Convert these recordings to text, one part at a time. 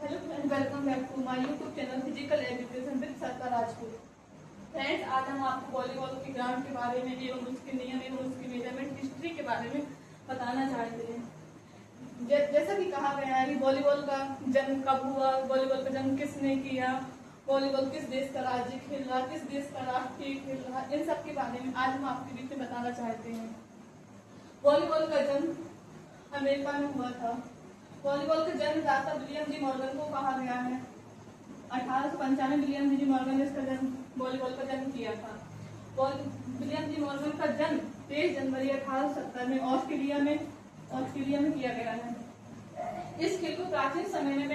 Hello friend, welcome back to my YouTube channel physical education with Satta Rajput. Friends, आज हम आपको volleyball की ground के बारे में एवं उसके नियम एवं उसकी मेजरमेंट हिस्ट्री के बारे में बताना चाहते हैं। जैसा कि कहा गया है कि वॉलीबॉल का जन्म कब हुआ, वॉलीबॉल का जन्म किसने किया, वॉलीबॉल किस देश का राज्य खेल रहा, किस देश का राष्ट्रीय खेल रहा, इन सब के बारे में आज हम आपके बीच में बताना चाहते हैं। वॉलीबॉल का जन्म अमेरिका में हुआ था। वॉलीबॉल का जन्मदाता विलियम जी मॉर्गन को कहा गया है। 1895 विलियम जी मॉर्गन ने इसका जन्म वॉलीबॉल का जन्म किया था। विलियम जी मॉर्गन का जन्म 23 जनवरी 1870 में ऑस्ट्रेलिया में किया गया है। इस खेल को प्राचीन समय में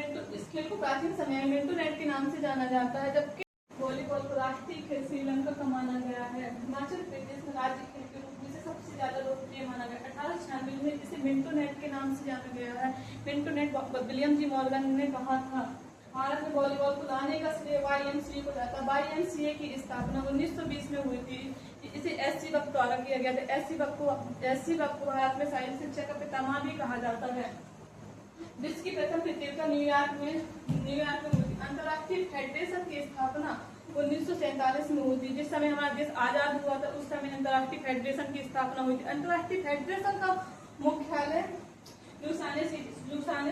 मिंटो नेट के नाम से जाना जाता है, जबकि वॉलीबॉल को राष्ट्रीय खेल श्रीलंका का माना गया है। हिमाचल प्रदेश में राज्य खेल के रूप में सबसे ज्यादा लोकप्रिय माना गया। 1896 में इसे मिंटो नेट के नाम से जाना गया है। मिंटो नेट विलियम जी मॉर्गन ने कहा था। भारत में वॉलीबॉल को लाने का श्रेय YMCA को जाता। YMCA की स्थापना 1920 में हुई थी। इसे SC बक द्वारा किया गया था। SC बक को भारत में शारीरिक शिक्षा का पितामह भी कहा जाता है। विश्व की प्रथम प्रतियोगिता न्यूयॉर्क में हुई थी। अंतर्राष्ट्रीय फेडरेशन की स्थापना 1947 में हुई थी। जिस समय हमारा देश आजाद हुआ था उस समय अंतर्राष्ट्रीय फेडरेशन की स्थापना हुई थी। अंतर्राष्ट्रीय फेडरेशन का मुख्यालय लुसाने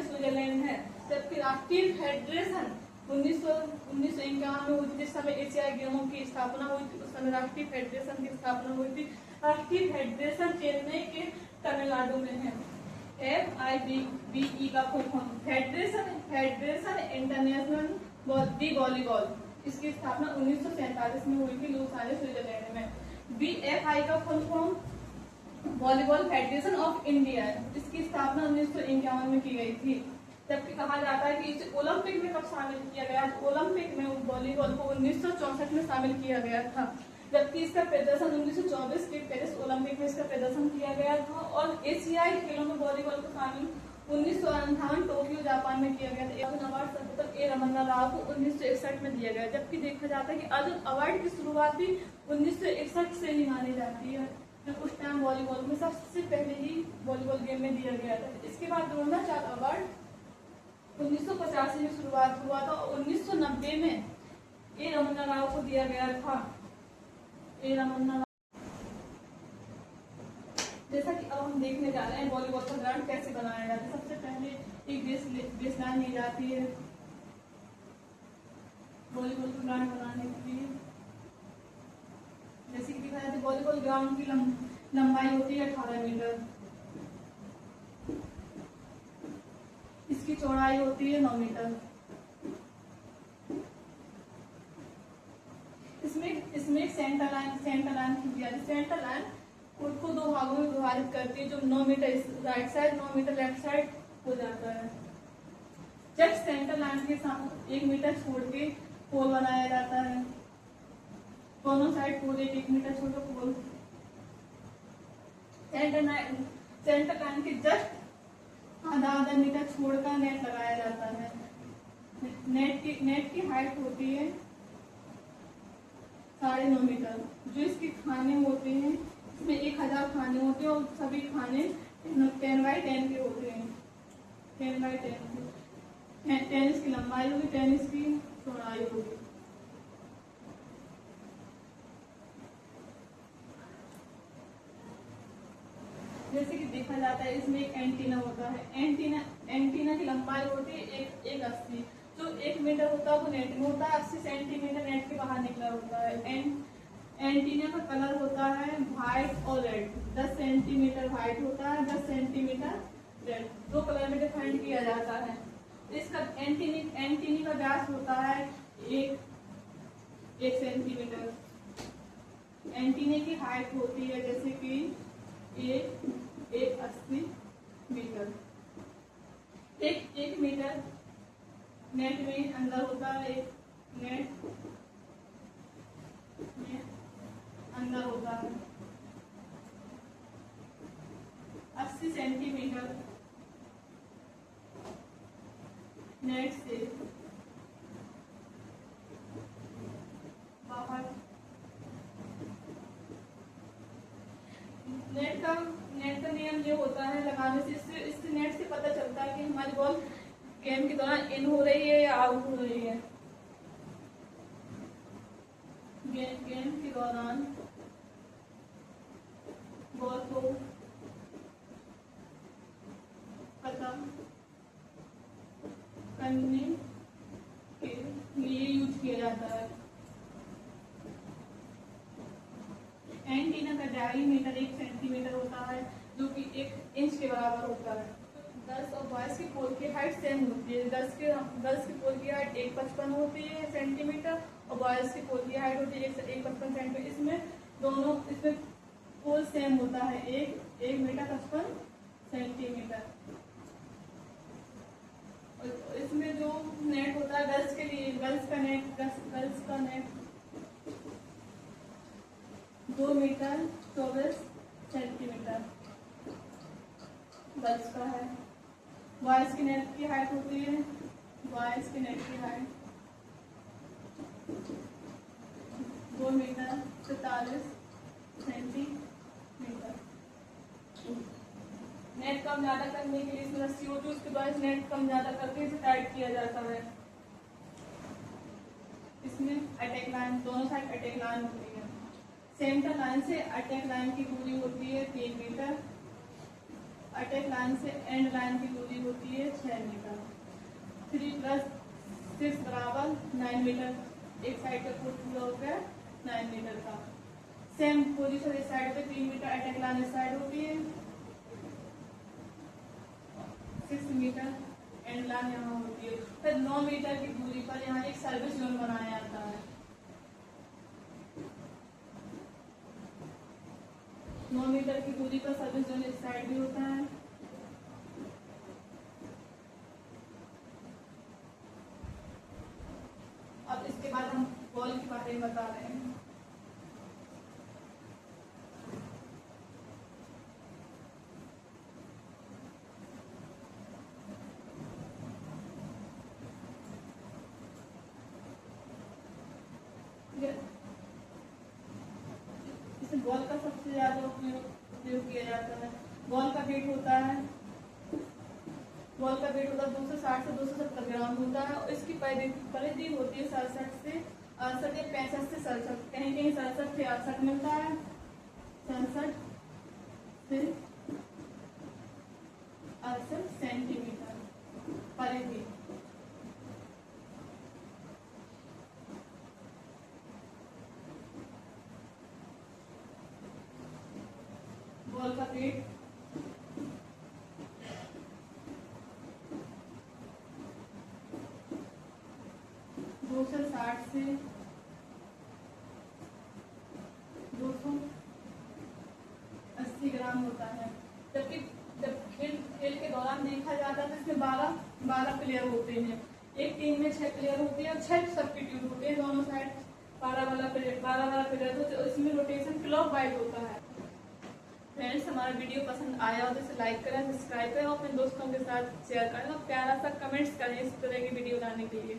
स्विट्जरलैंड है, जबकि राष्ट्रीय फेडरेशन 1951 में हुई थी। जिस समय एशियाई गेमों की स्थापना हुई थी उस समय राष्ट्रीय फेडरेशन की स्थापना हुई थी। राष्ट्रीय फेडरेशन चेन्नई के तमिलनाडु में है। FIVB का फुल फॉर्म फेडरेशन इंटरनेशनल दी वॉलीबॉल। इसकी स्थापना 1947 में हुई थी लुसाने स्विट्जरलैंड में। BFI का full form volleyball federation of India. इसकी स्थापना 1951 में की गई थी। जबकि कहा जाता है कि इसे ओलंपिक में कब शामिल किया गया? ओलंपिक में वॉलीबॉल को 1964 में शामिल किया गया था, जबकि इसका प्रदर्शन 1924 के पेरिस ओलंपिक में इसका प्रदर्शन किया गया था। और एशियाई खेलों में वॉलीबॉल को शामिल 1958 टोक्यो जापान में किया गया था। अर्जुन अवार्ड सर्वोत्तम A रमन्ना राव को 1961 में दिया गया, जबकि देखा जाता है कि अर्जुन अवार्ड की शुरुआत भी 1961 से ही मानी जाती है, जब उस टाइम वॉलीबॉल में सबसे पहले ही वॉलीबॉल गेम में दिया गया था। इसके बाद द्रोणाचार्य अवार्ड 1985 में शुरुआत हुआ था और 1990 में A रमन्ना राव को दिया गया था। A रमन्ना। जैसा कि अब हम देखने जा रहे हैं वॉलीबॉल का ग्राउंड कैसे बनाया जाता है। सबसे पहले एक बेसलाइन ली जाती है वॉलीबॉल का ग्राउंड बनाने के लिए। जैसे कि दिखाया था, वॉलीबॉल ग्राउंड की लंबाई होती है 18 मीटर। इसकी चौड़ाई होती है 9 मीटर। इसमें एक सेंटर लाइन खींची जाती है। सेंटर लाइन कोर्ट को 2 भागों में विभाजित करती है, जो 9 metre right side 9 metre left side हो जाता है। जब सेंटर लाइन के साथ 1 मीटर छोड़ के पोल बनाया जाता है, दोनों साइड पोल 1 मीटर छोटा पोल। सेंटर लाइन के जस्ट आधा मीटर छोड़कर नेट लगाया जाता है। नेट की हाइट होती है 9.5 मीटर। जो इसके खाने होते हैं, इसमें 1000 खाने होते हैं और सभी खाने 10x10 के होते हैं। 10x10 के 10 इसकी लंबाई होगी, 10 इसकी चौड़ाई होगी। जैसे कि देखा जाता है, इसमें एक एंटीना होता है। एंटीना की लंबाई होती है 180। जो 1 मीटर होता है वो नेट में होता है, 80 सेंटीमीटर नेट के बाहर निकला होता है। एंटीना का कलर होता है व्हाइट और रेड। 10 सेंटीमीटर व्हाइट होता है, 10 सेंटीमीटर रेड। 2 कलर में डिफाइन किया जाता है। इसका एंटीना का व्यास होता है 1 सेंटीमीटर। एंटीने की हाइट होती है जैसे कि 180 मीटर। 1 मीटर नेट में अंदर होता है। एक नेट में अंदर होता है 80 सेंटीमीटर नेट से बाहर। नेट का नियम ये होता है लगाने से, इससे नेट से पता चलता है कि हमारी बॉल गेम गेम के दौरान इन हो रही है या आउट हो रही है? गेम के दौरान बॉल को खत्म करने के लिए यूज किया जाता है। एंटीना का डायमीटर 1 सेंटीमीटर होता है, जो कि 1 इंच के बराबर होता है। गर्ल्स और बॉयज की पोल की हाइट सेम होती है। गर्ल्स की पोल की हाइट 1.55 होती है सेंटीमीटर और बॉयज की पोल की हाइट होती है 1.55 सेंटीमीटर। इसमें पोल सेम होता है 1 मीटर 55 सेंटीमीटर। इसमें जो नेट होता है गर्ल्स के लिए, गर्ल्स का नेट 2 मीटर 24 सेंटीमीटर गर्ल्स का है। बॉयज की नेट की हाइट होती है, बॉयज की नेट की हाइट 2 मीटर 47 सेंटीमीटर। नेट कम ज्यादा करने के लिए इसमें रस्सी होती है, उसके बाद नेट कम ज्यादा करके इसे टाइट किया जाता है। इसमें अटैक लाइन, दोनों साइड अटैक लाइन होती है। सेंटर लाइन से अटैक लाइन की दूरी होती है 3 मीटर। अटैक लाइन से एंड लाइन की दूरी होती है 6 मीटर। 3 + 6 बराबर 9 मीटर। एक साइड का पूरा हो गया 9 मीटर का। सेम पोजीशन इस साइड पे 3 मीटर अटैक लाइन इस साइड होती है, 6 मीटर एंड लाइन यहाँ होती है। फिर 9 मीटर की दूरी पर यहाँ एक सर्विस जोन बनाया जाता है। 9 मीटर की दूरी पर सर्विस जोन इस साइड भी होता है। अब इसके बाद हम बॉल के बारे में बता रहे हैं। इसे बॉल का सबसे ज्यादा उपयोग किया जाता है। बॉल का वेट होता है 260 से 270 ग्राम होता है और इसकी परिधि होती है 67 से 68 या 65 से 67, कहीं कहीं 67 से 68 मिलता है। 67 से 68 सेंटीमीटर परिधि। बॉल का वेट 260 से 280 ग्राम होता है। जबकि जब खेल के दौरान देखा जाता है तो इसमें 12 प्लेयर होते हैं। एक टीम में 6 प्लेयर होते हैं और 6 सब्स्टिट्यूट होते हैं। दोनों साइड 12 वाला प्लेयर होते हैं। इसमें रोटेशन क्लॉकवाइज होता है। फ्रेंड्स, हमारा वीडियो पसंद आया हो तो इसे लाइक करें, सब्सक्राइब करें और अपने दोस्तों के साथ शेयर करें और प्यारा सा कमेंट्स करें इस तरह की वीडियो लाने के लिए।